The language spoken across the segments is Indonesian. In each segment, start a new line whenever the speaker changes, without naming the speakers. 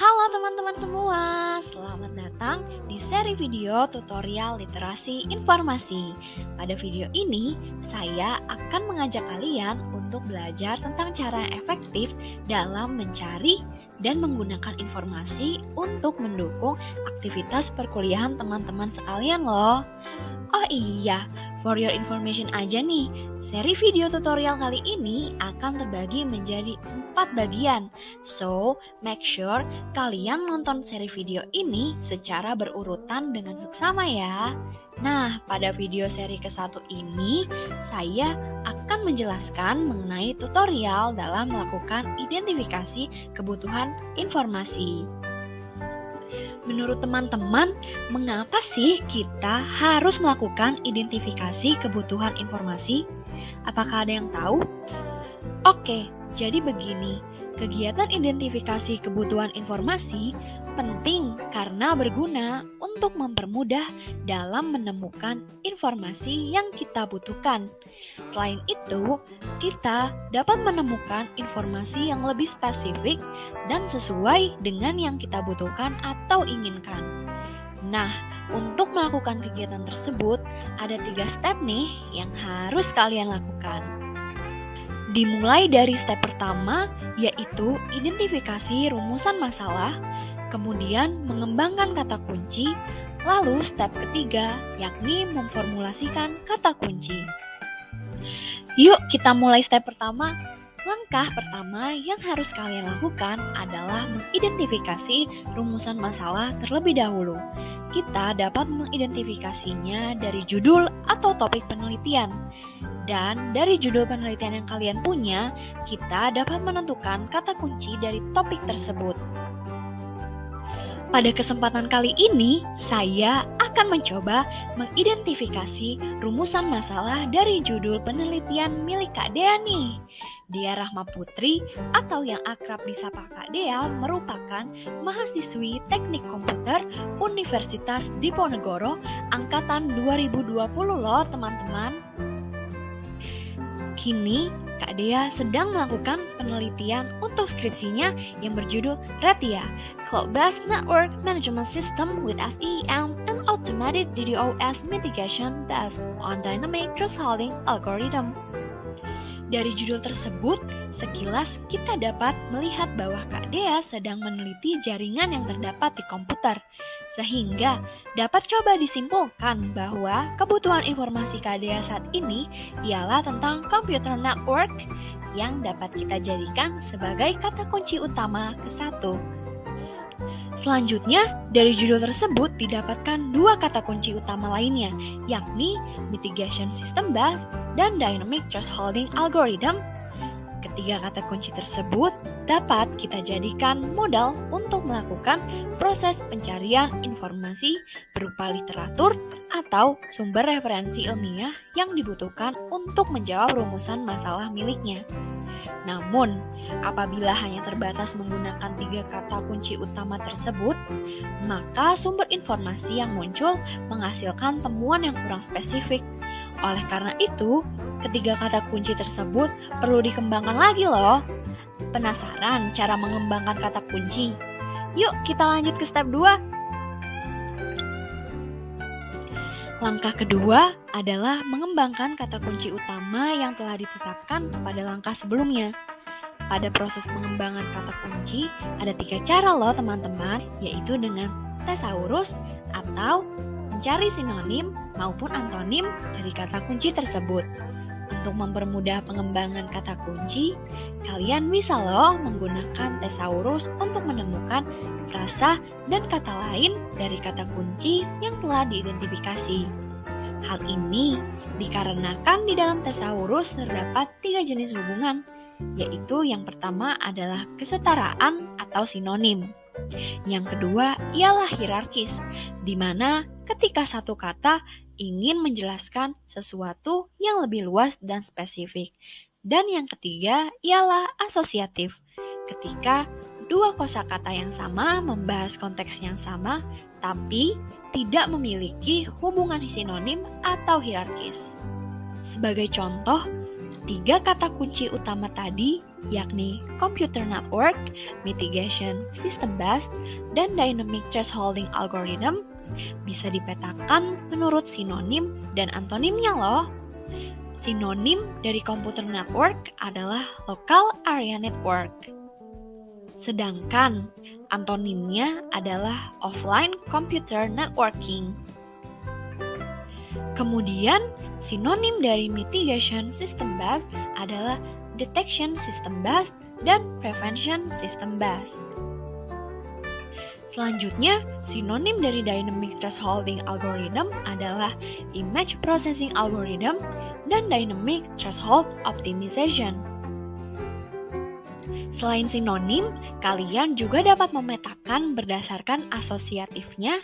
Halo teman-teman semua, selamat datang di seri video tutorial literasi informasi. Pada video ini, saya akan mengajak kalian untuk belajar tentang cara yang efektif dalam mencari dan menggunakan informasi untuk mendukung aktivitas perkuliahan teman-teman sekalian loh. Oh iya, for your information aja nih, seri video tutorial kali ini akan terbagi menjadi 4 bagian. So, make sure kalian nonton seri video ini secara berurutan dengan seksama ya. Nah, pada video seri ke-1 ini, saya akan menjelaskan mengenai tutorial dalam melakukan identifikasi kebutuhan informasi. Menurut teman-teman, mengapa sih kita harus melakukan identifikasi kebutuhan informasi? Apakah ada yang tahu? Oke, jadi begini, kegiatan identifikasi kebutuhan informasi penting karena berguna untuk mempermudah dalam menemukan informasi yang kita butuhkan. Selain itu, kita dapat menemukan informasi yang lebih spesifik dan sesuai dengan yang kita butuhkan atau inginkan. Nah, untuk melakukan kegiatan tersebut, ada 3 step nih yang harus kalian lakukan. Dimulai dari step pertama, yaitu identifikasi rumusan masalah, kemudian mengembangkan kata kunci, lalu step ketiga, yakni memformulasikan kata kunci. Yuk kita mulai step pertama. Langkah pertama yang harus kalian lakukan adalah mengidentifikasi rumusan masalah terlebih dahulu. Kita dapat mengidentifikasinya dari judul atau topik penelitian. Dan dari judul penelitian yang kalian punya, kita dapat menentukan kata kunci dari topik tersebut. Pada kesempatan kali ini, saya akan mencoba mengidentifikasi rumusan masalah dari judul penelitian milik Kak Dea nih. Dea Rahma Putri atau yang akrab disapa Kak Dea merupakan mahasiswi Teknik Komputer Universitas Diponegoro angkatan 2020 loh teman-teman. Kini Kak Dea sedang melakukan penelitian untuk skripsinya yang berjudul RETIA, Cloud-Based Network Management System with SEM and Automated DDoS Mitigation Based on Dynamic Thresholding Algorithm. Dari judul tersebut, sekilas kita dapat melihat bahwa Kak Dea sedang meneliti jaringan yang terdapat di komputer, sehingga dapat coba disimpulkan bahwa kebutuhan informasi Kak Dea saat ini ialah tentang computer network yang dapat kita jadikan sebagai kata kunci utama ke-1. Selanjutnya, dari judul tersebut didapatkan 2 kata kunci utama lainnya, yakni Mitigation System Based dan Dynamic Thresholding Algorithm. Ketiga kata kunci tersebut dapat kita jadikan modal untuk melakukan proses pencarian informasi berupa literatur atau sumber referensi ilmiah yang dibutuhkan untuk menjawab rumusan masalah miliknya. Namun, apabila hanya terbatas menggunakan 3 kata kunci utama tersebut, maka sumber informasi yang muncul menghasilkan temuan yang kurang spesifik. Oleh karena itu, ketiga kata kunci tersebut perlu dikembangkan lagi loh. Penasaran cara mengembangkan kata kunci? Yuk kita lanjut ke step 2. Langkah kedua adalah mengembangkan kata kunci utama yang telah ditetapkan pada langkah sebelumnya. Pada proses pengembangan kata kunci, ada 3 cara loh teman-teman, yaitu dengan thesaurus atau mencari sinonim maupun antonim dari kata kunci tersebut. Untuk mempermudah pengembangan kata kunci, kalian bisa loh menggunakan thesaurus untuk menemukan frasa dan kata lain dari kata kunci yang telah diidentifikasi. Hal ini dikarenakan di dalam thesaurus terdapat 3 jenis hubungan, yaitu yang pertama adalah kesetaraan atau sinonim. Yang kedua ialah hierarkis, di mana ketika satu kata ingin menjelaskan sesuatu yang lebih luas dan spesifik. Dan yang ketiga ialah asosiatif, ketika 2 kosakata yang sama membahas konteks yang sama, tapi tidak memiliki hubungan sinonim atau hierarkis. Sebagai contoh, 3 kata kunci utama tadi yakni Computer Network, Mitigation System Based, dan Dynamic Thresholding Algorithm, bisa dipetakan menurut sinonim dan antonimnya loh. Sinonim dari Computer Network adalah Local Area Network. Sedangkan antonimnya adalah Offline Computer Networking. Kemudian, sinonim dari Mitigation System Based adalah Detection System Based dan Prevention System Based. Selanjutnya, sinonim dari Dynamic Thresholding Algorithm adalah Image Processing Algorithm dan Dynamic Threshold Optimization. Selain sinonim, kalian juga dapat memetakan berdasarkan asosiatifnya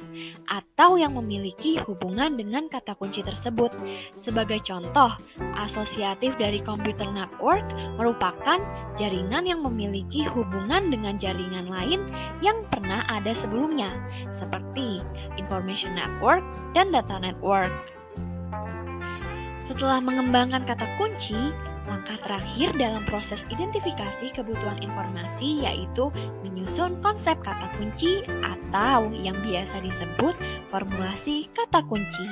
atau yang memiliki hubungan dengan kata kunci tersebut. Sebagai contoh, asosiatif dari computer network merupakan jaringan yang memiliki hubungan dengan jaringan lain yang pernah ada sebelumnya, seperti information network dan data network. Setelah mengembangkan kata kunci, langkah terakhir dalam proses identifikasi kebutuhan informasi yaitu menyusun konsep kata kunci atau yang biasa disebut formulasi kata kunci.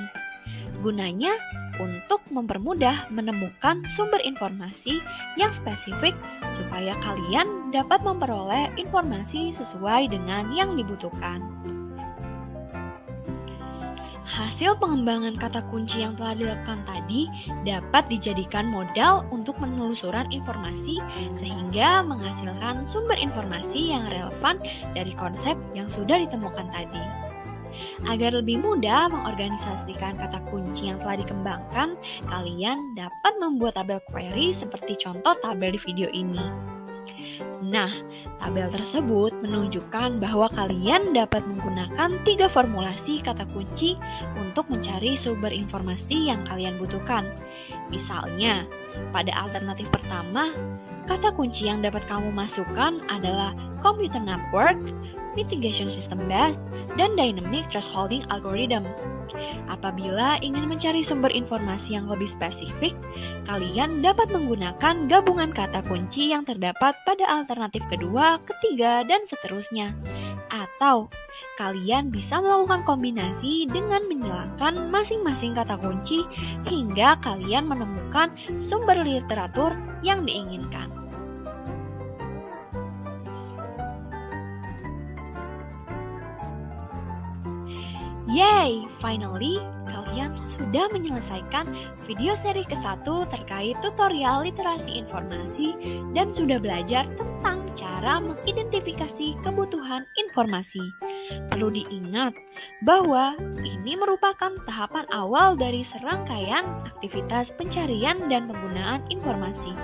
Gunanya untuk mempermudah menemukan sumber informasi yang spesifik supaya kalian dapat memperoleh informasi sesuai dengan yang dibutuhkan. Hasil pengembangan kata kunci yang telah dilakukan tadi dapat dijadikan modal untuk penelusuran informasi sehingga menghasilkan sumber informasi yang relevan dari konsep yang sudah ditemukan tadi. Agar lebih mudah mengorganisasikan kata kunci yang telah dikembangkan, kalian dapat membuat tabel query seperti contoh tabel di video ini. Nah, tabel tersebut menunjukkan bahwa kalian dapat menggunakan 3 formulasi kata kunci untuk mencari sumber informasi yang kalian butuhkan. Misalnya, pada alternatif pertama, kata kunci yang dapat kamu masukkan adalah Computer Network, Mitigation System Based, dan Dynamic Thresholding Algorithm. Apabila ingin mencari sumber informasi yang lebih spesifik, kalian dapat menggunakan gabungan kata kunci yang terdapat pada alternatif kedua, ketiga, dan seterusnya. Atau, kalian bisa melakukan kombinasi dengan menghilangkan masing-masing kata kunci hingga kalian menemukan sumber literatur yang diinginkan. Yay! Finally, kalian sudah menyelesaikan video seri ke-1 terkait tutorial literasi informasi dan sudah belajar tentang cara mengidentifikasi kebutuhan informasi. Perlu diingat bahwa ini merupakan tahapan awal dari serangkaian aktivitas pencarian dan penggunaan informasi.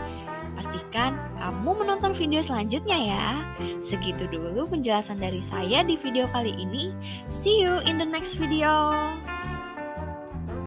Pastikan kamu menonton video selanjutnya ya. Segitu dulu penjelasan dari saya di video kali ini. See you in the next video.